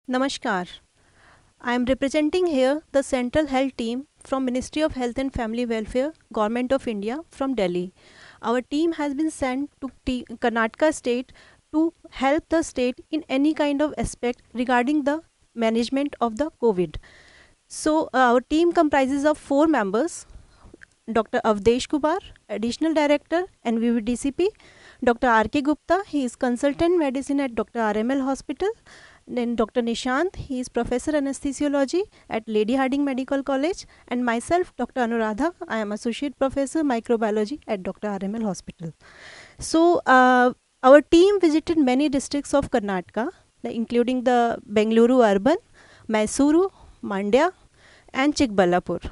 Namaskar. I am representing here the Central Health Team from Ministry of Health and Family Welfare, Government of India from Delhi. Our team has been sent to Karnataka state to help the state in any kind of aspect regarding the management of the COVID. So our team comprises of 4 members: Dr. Avdesh Kumar, Additional Director, NVVDCP; Dr. R.K. Gupta, he is Consultant Medicine at Dr. RML Hospital; then Dr. Nishant, he is Professor Anesthesiology at Lady Hardinge Medical College; and myself, Dr. Anuradha, I am Associate Professor Microbiology at Dr. RML Hospital. So, our team visited many districts of Karnataka, including the Bengaluru urban, Mysuru, Mandya, and Chikballapur.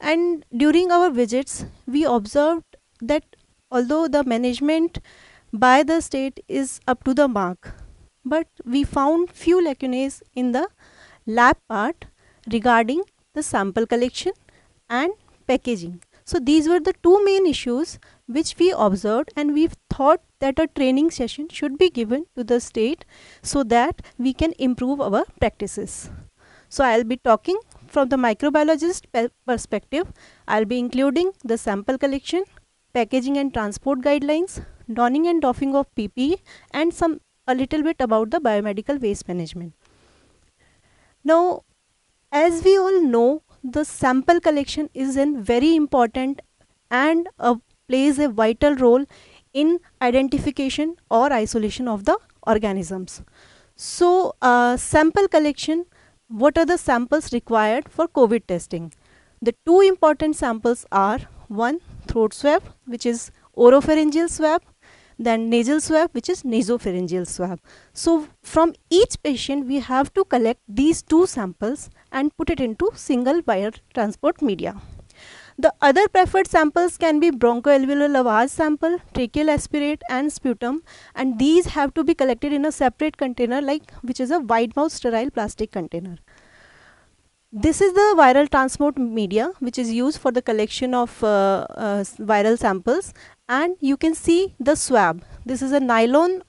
And during our visits, we observed that although the management by the state is up to the mark, but we found few lacunae in the lab part regarding the sample collection and packaging. So these were the two main issues which we observed, and we thought that a training session should be given to the state so that we can improve our practices. So I'll be talking from the microbiologist perspective. I'll be including the sample collection, packaging and transport guidelines, donning and doffing of PPE, and a little bit about the biomedical waste management. Now, as we all know, the sample collection is a very important and plays a vital role in identification or isolation of the organisms. So, sample collection, what are the samples required for COVID testing? The two important samples are: one, throat swab, which is oropharyngeal swab; then nasal swab, which is nasopharyngeal swab. So from each patient we have to collect these two samples and put it into single wire transport media. The other preferred samples can be bronchoalveolar lavage sample, tracheal aspirate, and sputum, and these have to be collected in a separate container, which is a wide mouth sterile plastic container. This is the viral transport media which is used for the collection of viral samples, and you can see the swab. This is a nylon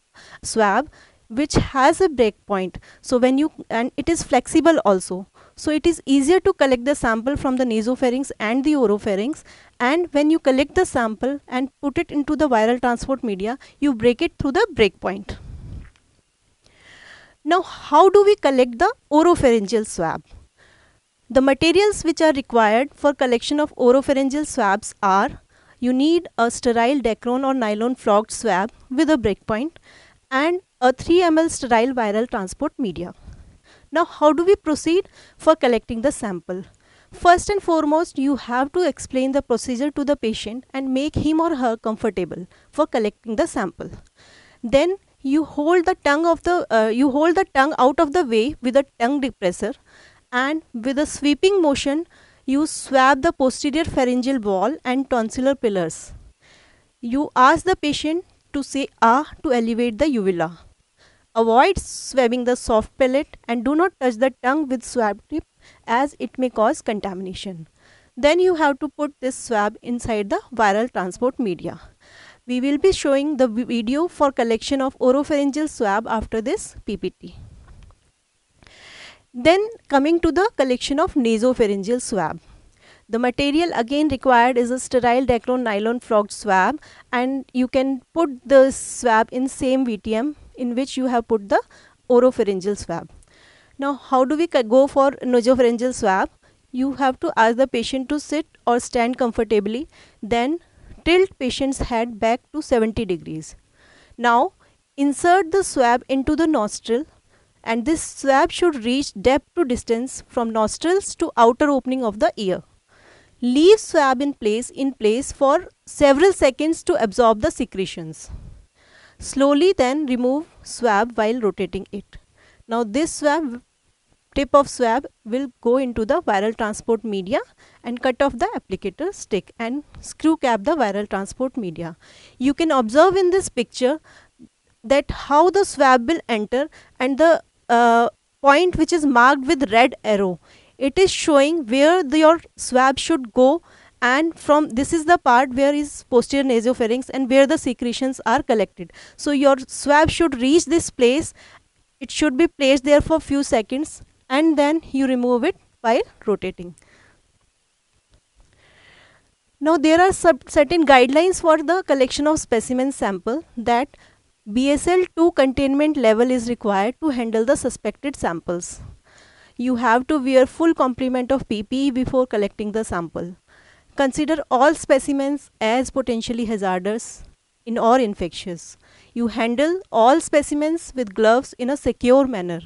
swab which has a break point, so and it is flexible also, so it is easier to collect the sample from the nasopharynx and the oropharynx. And when you collect the sample and put it into the viral transport media, you break it through the break point. Now, how do we collect the oropharyngeal swab? The materials which are required for collection of oropharyngeal swabs are: you need a sterile Dacron or nylon flogged swab with a breakpoint and a 3 ml sterile viral transport media. Now, how do we proceed for collecting the sample? First and foremost, you have to explain the procedure to the patient and make him or her comfortable for collecting the sample. Then you hold the tongue out of the way with a tongue depressor, and with a sweeping motion you swab the posterior pharyngeal wall and tonsillar pillars. You ask the patient to say ah to elevate the uvula. Avoid swabbing the soft palate and do not touch the tongue with swab tip, as it may cause contamination. Then you have to put this swab inside the viral transport media. We will be showing the video for collection of oropharyngeal swab after this PPT. Then coming to the collection of nasopharyngeal swab. The material again required is a sterile Dacron nylon flogged swab, and you can put the swab in same VTM in which you have put the oropharyngeal swab. Now, how do we go for nasopharyngeal swab? You have to ask the patient to sit or stand comfortably, then tilt patient's head back to 70 degrees. Now, insert the swab into the nostril, and this swab should reach depth to distance from nostrils to outer opening of the ear. Leave swab in place for several seconds to absorb the secretions. Slowly then remove swab while rotating it. Now this tip of swab will go into the viral transport media and cut off the applicator stick and screw cap the viral transport media. You can observe in this picture that how the swab will enter, and the point which is marked with red arrow, it is showing where your swab should go, and from this is the part where is posterior nasopharynx and where the secretions are collected. So your swab should reach this place It should be placed there for few seconds and then you remove it while rotating. Now there are certain guidelines for the collection of specimen sample, that BSL-2 containment level is required to handle the suspected samples. You have to wear full complement of PPE before collecting the sample. Consider all specimens as potentially hazardous or infectious. You handle all specimens with gloves in a secure manner.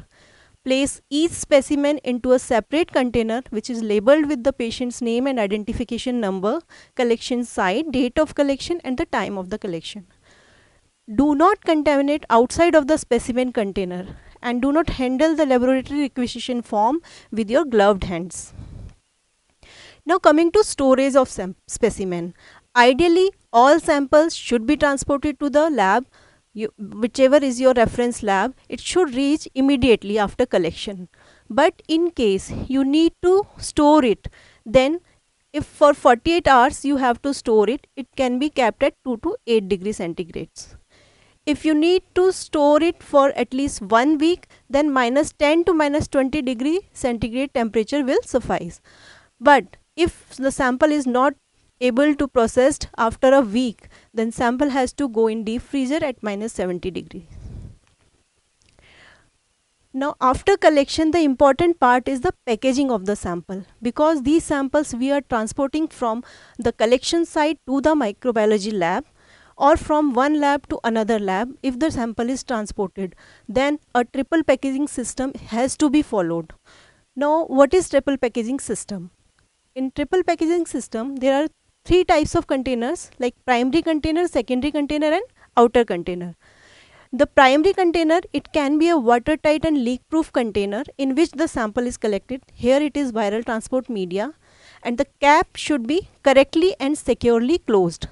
Place each specimen into a separate container which is labeled with the patient's name and identification number, collection site, date of collection and the time of the collection. Do not contaminate outside of the specimen container and do not handle the laboratory requisition form with your gloved hands. Now coming to storage of specimen. Ideally, all samples should be transported to the lab, whichever is your reference lab. It should reach immediately after collection. But in case you need to store it, then if for 48 hours you have to store it, it can be kept at 2 to 8 degrees centigrades. If you need to store it for at least 1 week, then minus 10 to minus 20 degree centigrade temperature will suffice. But if the sample is not able to processed after a week, then sample has to go in deep freezer at minus 70 degree. Now after collection, the important part is the packaging of the sample, because these samples we are transporting from the collection site to the microbiology lab or from one lab to another lab. If the sample is transported, then a triple packaging system has to be followed. Now what is triple packaging system? In triple packaging system, there are 3 types of containers, like primary container, secondary container and outer container. The primary container, it can be a watertight and leak proof container in which the sample is collected. Here it is viral transport media, and the cap should be correctly and securely closed,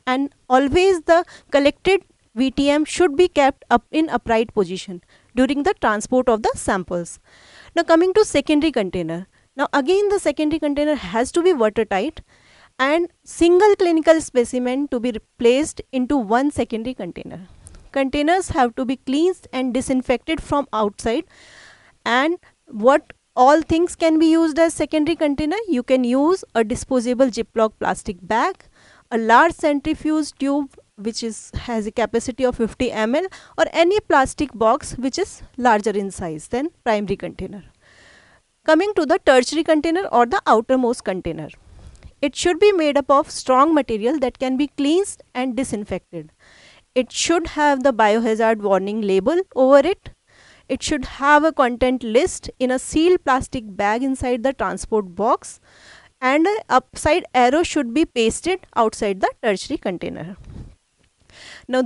and always the collected VTM should be kept up in upright position during the transport of the samples. Now coming to secondary container. Now again the secondary container has to be watertight and single clinical specimen to be placed into one secondary container. Containers have to be cleansed and disinfected from outside. And what all things can be used as secondary container? You can use a disposable Ziploc plastic bag, a large centrifuge tube which has a capacity of 50 ml, or any plastic box which is larger in size than primary container. Coming to the tertiary container or the outermost container. It should be made up of strong material that can be cleansed and disinfected. It should have the biohazard warning label over it. It should have a content list in a sealed plastic bag inside the transport box, and an upside arrow should be pasted outside the tertiary container. Now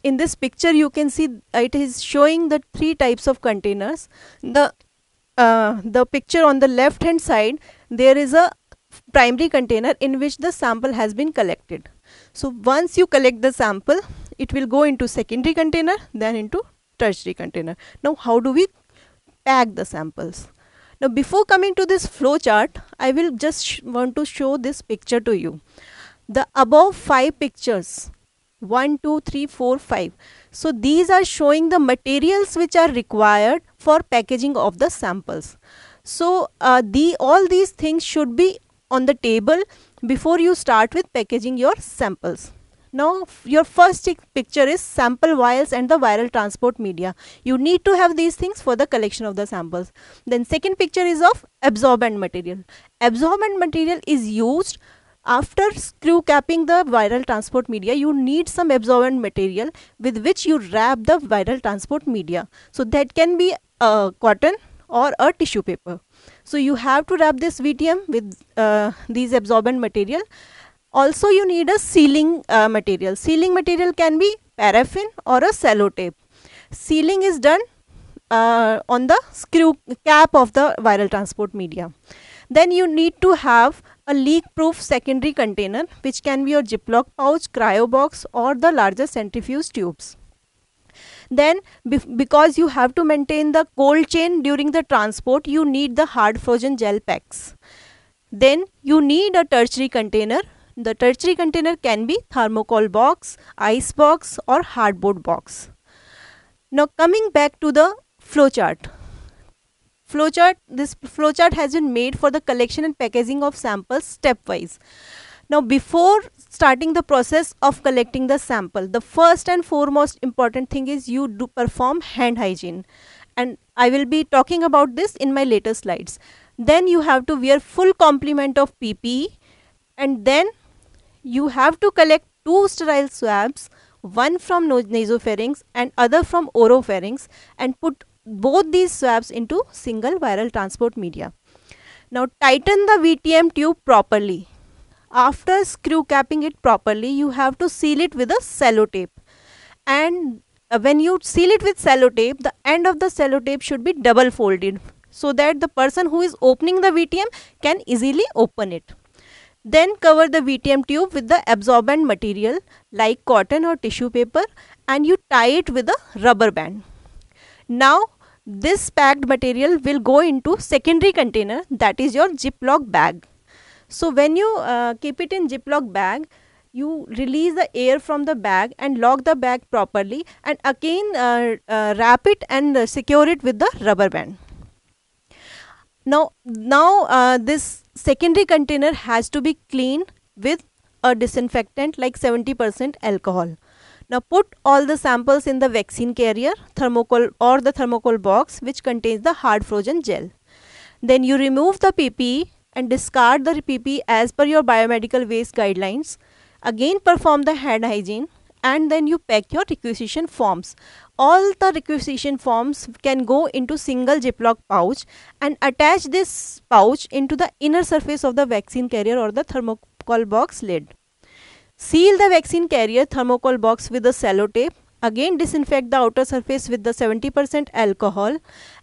in this picture you can see it is showing the 3 types of containers. The picture on the left hand side, there is a primary container in which the sample has been collected. So once you collect the sample, it will go into secondary container, then into tertiary container. Now how do we pack the samples? Now before coming to this flow chart, I will just want to show this picture to you. The above 5 pictures, 1, 2, 3, 4, 5. So these are showing the materials which are required for packaging of the samples. So all these things should be on the table before you start with packaging your samples. Now your first picture is sample vials and the viral transport media. You need to have these things for the collection of the samples. Then second picture is of absorbent material. Absorbent material is used after screw capping the viral transport media. You need some absorbent material with which you wrap the viral transport media. So that can be cotton or a tissue paper. So you have to wrap this VTM with these absorbent material. Also you need a sealing material. Sealing material can be paraffin or a sellotape. Sealing is done on the screw cap of the viral transport media. Then you need to have a leak proof secondary container, which can be your Ziploc pouch, cryo box or the larger centrifuge tubes. Then because you have to maintain the cold chain during the transport, you need the hard frozen gel packs. Then you need a tertiary container. The tertiary container can be thermocol box, ice box or hardboard box. Now coming back to the flowchart. This flowchart has been made for the collection and packaging of samples stepwise. Now, before starting the process of collecting the sample, the first and foremost important thing is you do perform hand hygiene, and I will be talking about this in my later slides. Then you have to wear full complement of PPE, and then you have to collect 2 sterile swabs, one from nasopharynx and other from oropharynx, and put both these swabs into single viral transport media. Now tighten the VTM tube properly. After screw capping it properly, you have to seal it with a sellotape, and when you seal it with sellotape, the end of the sellotape should be double folded so that the person who is opening the VTM can easily open it. Then cover the VTM tube with the absorbent material like cotton or tissue paper, and you tie it with a rubber band. Now this packed material will go into secondary container, that is your Ziploc bag. So when you keep it in Ziploc bag, you release the air from the bag and lock the bag properly, and again wrap it and secure it with the rubber band. Now this secondary container has to be cleaned with a disinfectant like 70% alcohol. Now put all the samples in the vaccine carrier, thermocol or the thermocol box which contains the hard frozen gel. Then you remove the PPE and discard the PPE as per your biomedical waste guidelines. Again perform the hand hygiene, and then you pack your requisition forms. All the requisition forms can go into single Ziploc pouch and attach this pouch into the inner surface of the vaccine carrier or the thermocol box lid. Seal the vaccine carrier thermocol box with a sellotape. Again disinfect the outer surface with the 70% alcohol,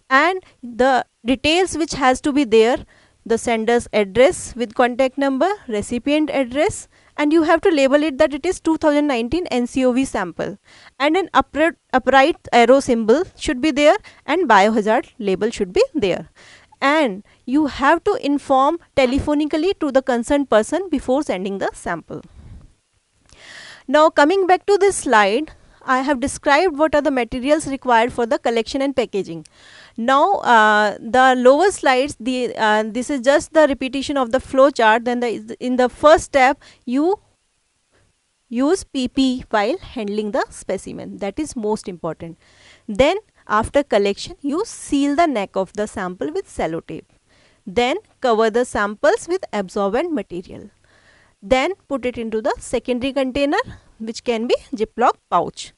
and the details which has to be there, the sender's address with contact number, recipient address, and you have to label it that it is 2019 NCOV sample, and an upright arrow symbol should be there, and biohazard label should be there. And you have to inform telephonically to the concerned person before sending the sample. Now coming back to this slide, I have described what are the materials required for the collection and packaging. Now the lower slides, this is just the repetition of the flow chart. Then in the first step you use PP while handling the specimen, that is most important. Then after collection you seal the neck of the sample with sellotape. Then cover the samples with absorbent material. Then put it into the secondary container which can be Ziploc pouch.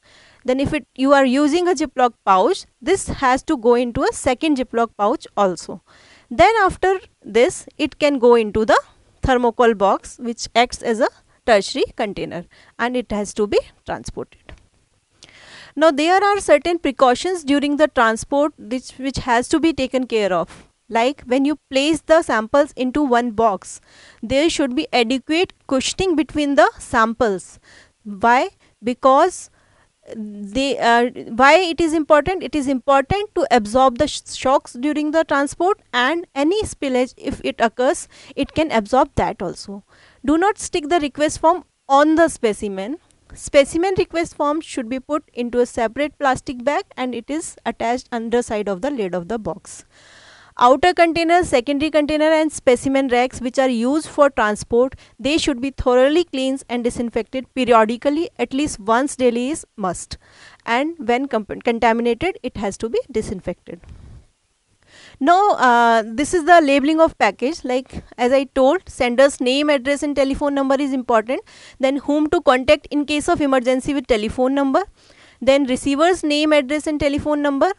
Then if you are using a Ziploc pouch, this has to go into a second Ziploc pouch also. Then after this it can go into the thermocol box which acts as a tertiary container, and it has to be transported. Now there are certain precautions during the transport which has to be taken care of. Like when you place the samples into one box, there should be adequate cushioning between the samples. Why? Because why it is important? It is important to absorb the shocks during the transport, and any spillage if it occurs, it can absorb that also. Do not stick the request form on the specimen. Specimen request form should be put into a separate plastic bag, and it is attached underside of the lid of the box. Outer container, secondary container and specimen racks which are used for transport, they should be thoroughly cleansed and disinfected periodically, at least once daily is must, and when contaminated it has to be disinfected. Now this is the labeling of package. Like as I told, sender's name, address and telephone number is important. Then whom to contact in case of emergency with telephone number. Then receiver's name, address and telephone number.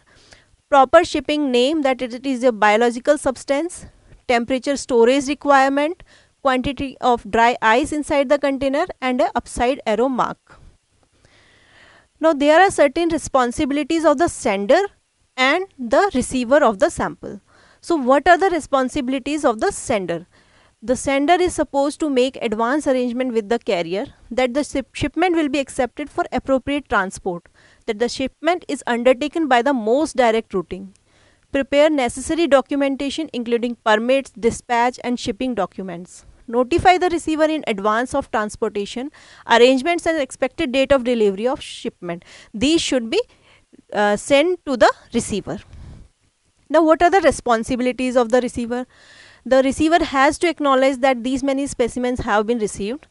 Proper shipping name, that it is a biological substance, temperature storage requirement, quantity of dry ice inside the container, and a upside arrow mark. Now there are certain responsibilities of the sender and the receiver of the sample. So what are the responsibilities of the sender? The sender is supposed to make advance arrangement with the carrier that the shipment will be accepted for appropriate transport, that the shipment is undertaken by the most direct routing. Prepare necessary documentation including permits, dispatch and shipping documents. Notify the receiver in advance of transportation, arrangements and expected date of delivery of shipment. These should be sent to the receiver. Now, what are the responsibilities of the receiver? The receiver has to acknowledge that these many specimens have been received,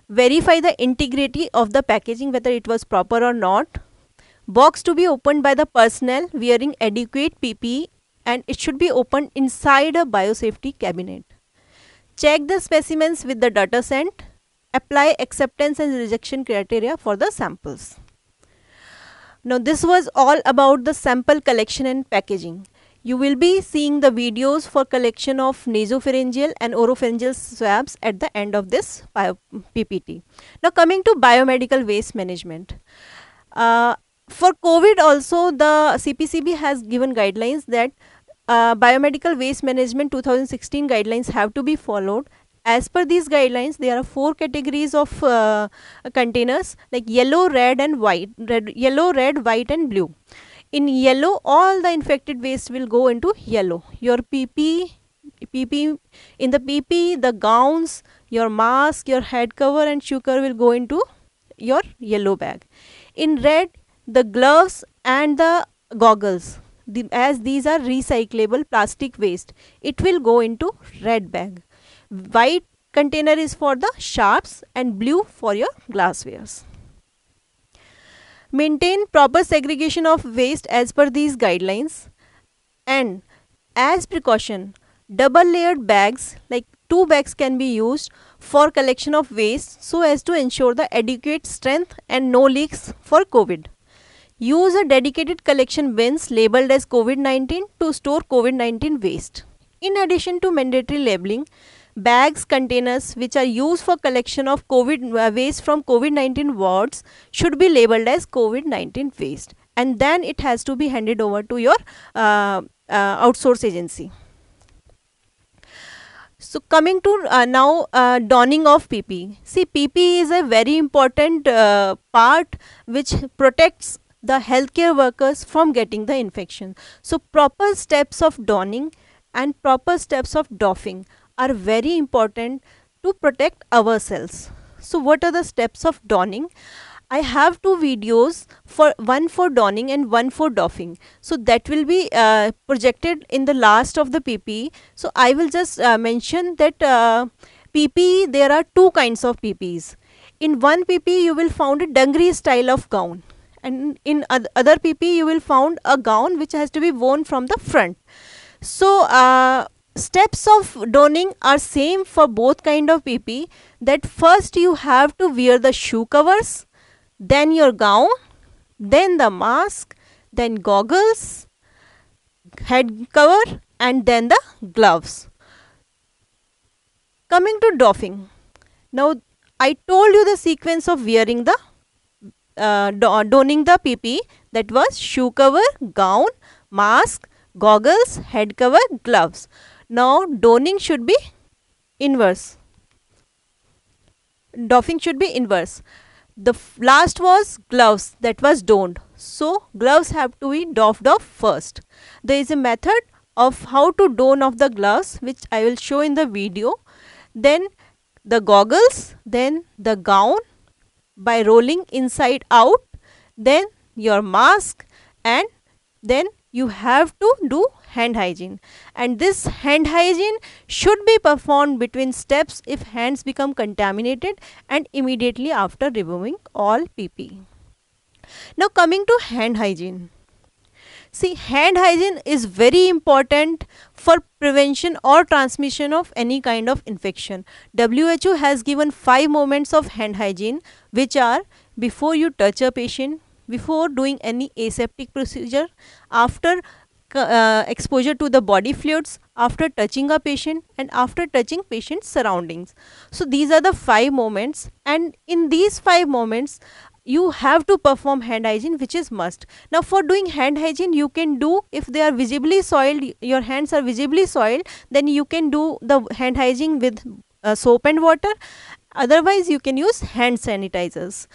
verify the integrity of the packaging, whether it was proper or not, box to be opened by the personnel wearing adequate PPE, and it should be opened inside a biosafety cabinet. Check the specimens with the data sent, apply acceptance and rejection criteria for the samples. Now, this was all about the sample collection and packaging. You will be seeing the videos for collection of nasopharyngeal and oropharyngeal swabs at the end of this PPT. Now, coming to biomedical waste management. For COVID also, the CPCB has given guidelines that biomedical waste management 2016 guidelines have to be followed. As per these guidelines, there are 4 categories of containers, like yellow, red and white, yellow, red, white and blue. In yellow, all the infected waste will go into yellow. Your PP, in the PP, the gowns, your mask, your head cover and shoe cover will go into your yellow bag. In red, the gloves and the goggles, as these are recyclable plastic waste, it will go into red bag. White container is for the sharps and blue for your glasswares. Maintain proper segregation of waste as per these guidelines, and as precaution, double layered bags, like 2 bags can be used for collection of waste so as to ensure the adequate strength and no leaks for COVID. Use a dedicated collection bins labeled as COVID-19 to store COVID-19 waste. In addition to mandatory labeling, bags, containers which are used for collection of COVID waste from COVID-19 wards should be labeled as COVID-19 waste, and then it has to be handed over to your outsource agency. So, coming to now donning of PPE. See, PPE is a very important part which protects the healthcare workers from getting the infection. So, proper steps of donning and proper steps of doffing are very important to protect ourselves. So, what are the steps of donning? I have 2 videos, one for donning and one for doffing. So, that will be projected in the last of the PPE. So, I will just mention that PPE, there are 2 kinds of PPEs. In one PPE, you will find a dungaree style of gown, and in other PPE, you will find a gown which has to be worn from the front. So, steps of donning are same for both kind of PPE. That first you have to wear the shoe covers, then your gown, then the mask, then goggles, head cover, and then the gloves. Coming to doffing. Now, I told you the sequence of wearing the donning the PPE, that was shoe cover, gown, mask, goggles, head cover, gloves. Now, donning should be inverse. Doffing should be inverse. The last was gloves, that was donned. So, gloves have to be doffed off first. There is a method of how to don off the gloves which I will show in the video. Then the goggles, then the gown by rolling inside out, then your mask, and then you have to do hand hygiene, and this hand hygiene should be performed between steps if hands become contaminated and immediately after removing all PPE. Now, coming to hand hygiene. See, hand hygiene is very important for prevention or transmission of any kind of infection. WHO has given 5 moments of hand hygiene, which are before you touch a patient, before doing any aseptic procedure, after exposure to the body fluids, after touching a patient, and after touching patient's surroundings. So, these are the 5 moments, and in these 5 moments you have to perform hand hygiene, which is must. Now, for doing hand hygiene, you can do, if they are visibly soiled, your hands are visibly soiled, then you can do the hand hygiene with soap and water. Otherwise, you can use hand sanitizers.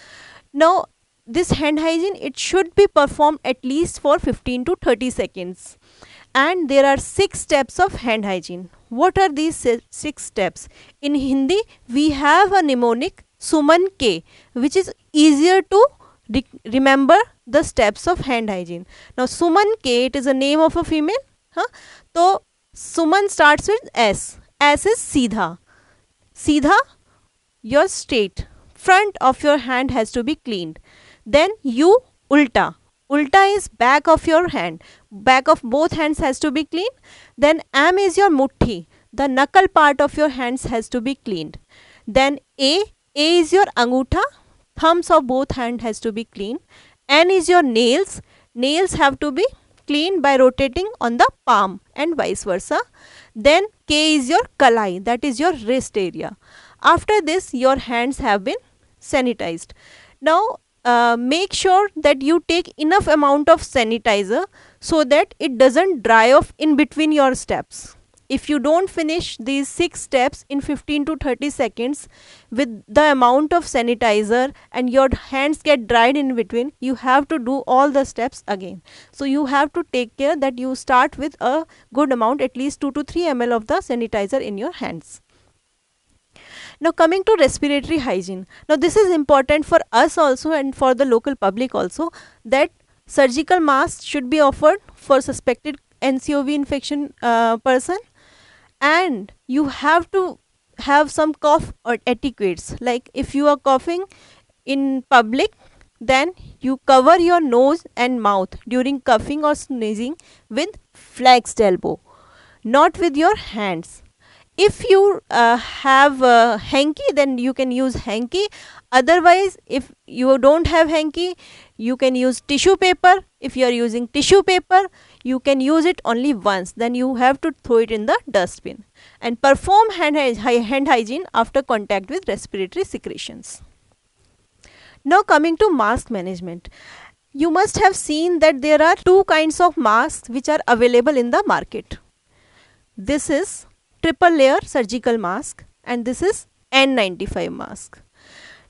Now, this hand hygiene, it should be performed at least for 15 to 30 seconds. And there are 6 steps of hand hygiene. What are these 6 steps? In Hindi, we have a mnemonic Suman K, which is easier to remember the steps of hand hygiene. Now, Suman K, it is a name of a female, हाँ, तो सुमन starts with S. S is सीधा. सीधा, your straight. Front of your hand has to be cleaned. Then U, ulta. Ulta is back of your hand. Back of both hands has to be clean. Then M is your muthi. The knuckle part of your hands has to be cleaned. Then A is your angutha. Thumbs of both hand has to be clean. N is your nails. Nails have to be cleaned by rotating on the palm and vice versa. Then K is your kalai, that is your wrist area. After this, your hands have been sanitized. Now make sure that you take enough amount of sanitizer so that it doesn't dry off in between your steps. If you don't finish these 6 steps in 15 to 30 seconds with the amount of sanitizer and your hands get dried in between, you have to do all the steps again. So you have to take care that you start with a good amount, at least 2 to 3 ml of the sanitizer in your hands. Now coming to respiratory hygiene. Now this is important for us also and for the local public also, that surgical masks should be offered for suspected NCOV infection person, and you have to have some cough or etiquettes, like if you are coughing in public, then you cover your nose and mouth during coughing or sneezing with flexed elbow, not with your hands. If you have hanky, then you can use hanky. Otherwise, if you don't have hanky, you can use tissue paper. If you are using tissue paper, you can use it only once, then you have to throw it in the dustbin. And perform hand hygiene after contact with respiratory secretions. Now coming to mask management. You must have seen that there are 2 kinds of masks which are available in the market. This is triple layer surgical mask and this is N95 mask.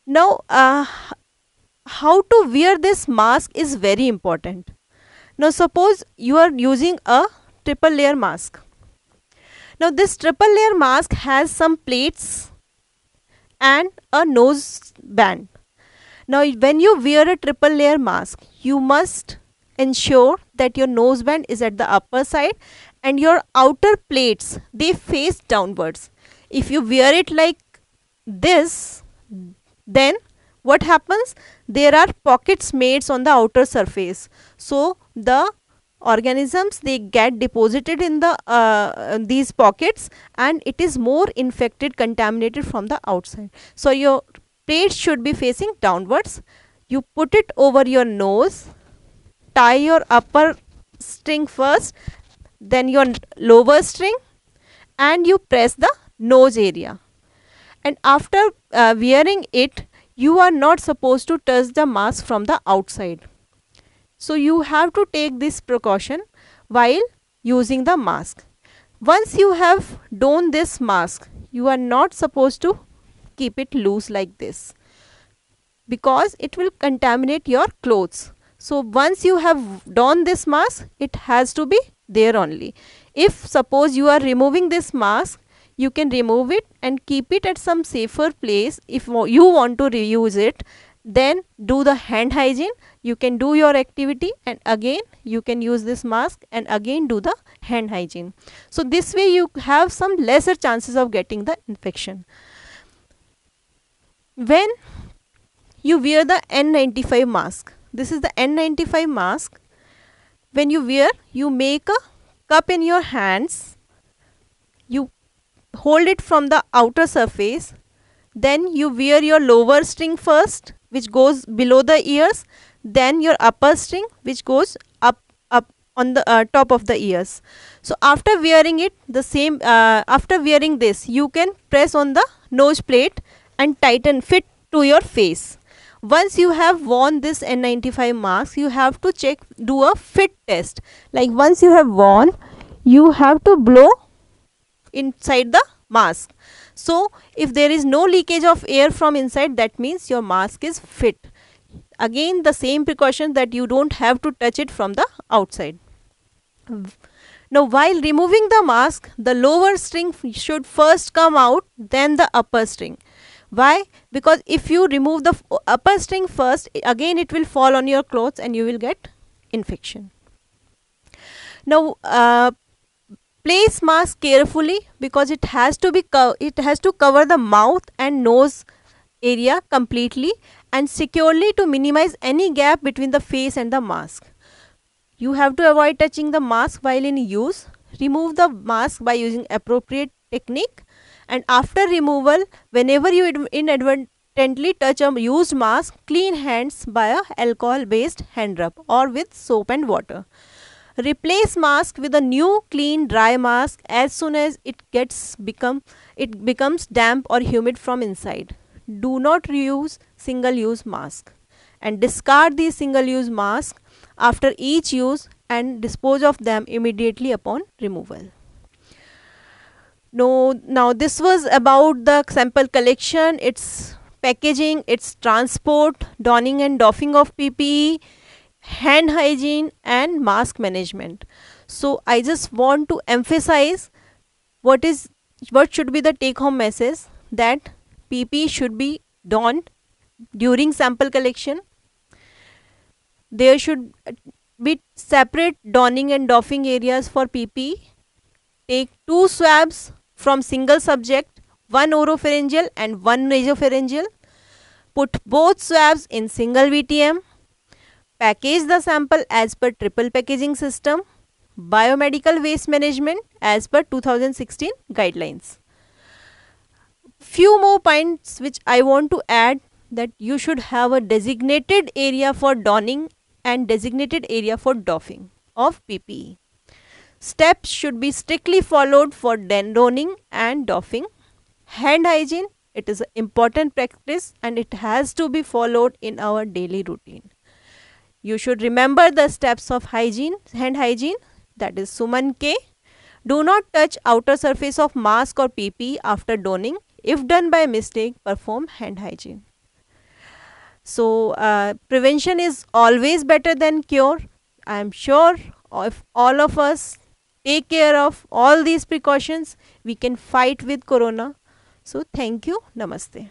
Now how to wear this mask is very important. Now suppose you are using a triple layer mask. Now this triple layer mask has some plates and a nose band. Now when you wear a triple layer mask, you must ensure that your nose band is at the upper side and your outer plates, they face downwards. If you wear it like this, then what happens? There are pockets made on the outer surface. So the organisms, they get deposited in the these pockets and it is more infected, contaminated from the outside. So your plates should be facing downwards. You put it over your nose, tie your upper string first, then your lower string, and you press the nose area. And after wearing it, you are not supposed to touch the mask from the outside. So you have to take this precaution while using the mask. Once you have donned this mask, you are not supposed to keep it loose like this, because it will contaminate your clothes. So once you have donned this mask, it has to be there only. If suppose you are removing this mask, you can remove it and keep it at some safer place. If you want to reuse it, then do the hand hygiene. You can do your activity and again you can use this mask and again do the hand hygiene. So this way you have some lesser chances of getting the infection. When you wear the N95 mask, this is the N95 mask. When you wear, you make a cup in your hands, you hold it from the outer surface, then you wear your lower string first, which goes below the ears, then your upper string, which goes up on the top of the ears. So after wearing it, the same after wearing this, you can press on the nose plate and tighten fit to your face. Once you have worn this N95 mask, you have to do a fit test. Like once you have worn, you have to blow inside the mask. So if there is no leakage of air from inside, that means your mask is fit. Again the same precaution, that you don't have to touch it from the outside. Now while removing the mask, the lower string should first come out, then the upper string. Why? Because if you remove the upper string first, again it will fall on your clothes and you will get infection. Now Place mask carefully because it has to cover the mouth and nose area completely and securely to minimize any gap between the face and the mask. You have to avoid touching the mask while in use. Remove the mask by using appropriate technique, and after removal, whenever you inadvertently touch a used mask, clean hands by a alcohol based hand rub or with soap and water. Replace mask with a new clean dry mask as soon as it becomes damp or humid from inside. Do not reuse single use mask, and discard these single use masks after each use and dispose of them immediately upon removal. No, now this was about the sample collection, its packaging, its transport, donning and doffing of PPE, hand hygiene and mask management. So I just want to emphasize what should be the take home message, that PPE should be donned during sample collection. There should be separate donning and doffing areas for PPE. Take 2 swabs from single subject, one oropharyngeal and one nasopharyngeal. Put both swabs in single VTM. Package the sample as per triple packaging system. Biomedical waste management as per 2016 guidelines. Few more points which I want to add, that you should have a designated area for donning and designated area for doffing of PPE. Steps should be strictly followed for donning and doffing. Hand hygiene, it is an important practice and it has to be followed in our daily routine. You should remember the steps of hand hygiene, that is Suman K. Do not touch outer surface of mask or PPE after donning. If done by mistake, perform hand hygiene. So, prevention is always better than cure. I am sure if all of us take care of all these precautions, we can fight with corona. So, thank you. Namaste.